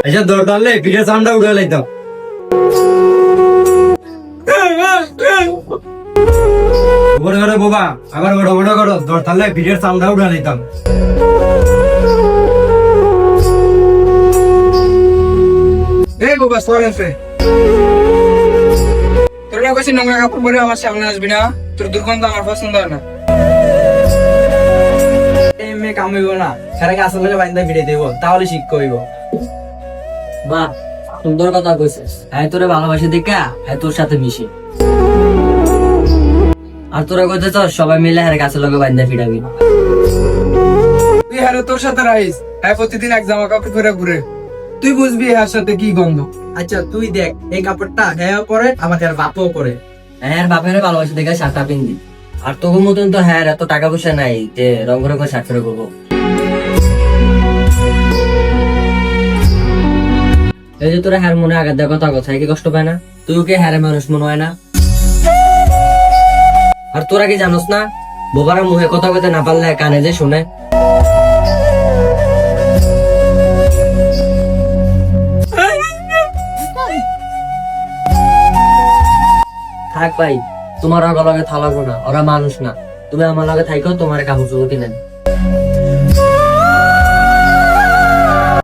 আচ্ছা দরকার নেই পিঠের সাউন্ডটা উঠে লাইতাম। উপরে করে বাবা আবার বড় বড় করো দরকার নেই পিঠের সাউন্ডটা উঠে লাইতাম। এই বাবা সরেন ফে তোর না কইছিস নোংরা কাপড় পরে আমার সামনে আসবি না, তোর দুর্গন্ধ আমার পছন্দ হয় না। এই মেয়ে কামাইব না, সেটাকে আসল করে বাইন্দা ভিড়ে দেব, তাহলে শিক্ষা হইব। বাহ, সুন্দর কথা কইছিস। হ্যাঁ তোরে ভালোবাসি দেখা হ্যাঁ তোর সাথে মিশি। আর তোরা কইতে চাস সবাই মিলে হ্যাঁ গাছের লগে বাইন্দা ফিরাবি। তুই হ্যাঁ তোর সাথে রাইস, হ্যাঁ প্রতিদিন এক জামা কাপড় পরে ঘুরে, তুই বুঝবি এর সাথে কি গন্ধ। আচ্ছা তুই দেখ এই কাপড়টা হ্যাঁ পরে আমাদের বাপও পরে। হ্যাঁ বাপের ভালোবাসি দেখা শার্টটা পিন্দি। আর তোর মতন তো হ্যাঁ এত টাকা পয়সা নাই যে রঙ রঙ শার্ট পরে করবো। এই যে তোরা হ্যার মনে আঘাত দেওয়ার কথা কথা কি কষ্ট পায় না? তুই ওকে হ্যারে মানুষ মনে হয় না? আর তোরা কি জানোস না বোবারা মুখে কথা কইতে না পারলে কানে যে শুনে। থাক ভাই, তোমার ওর লগে থাকবো না, ওরা মানুষ না। তুমি আমার লগে থাইকো, তোমার কাপড় চোপড় কিনে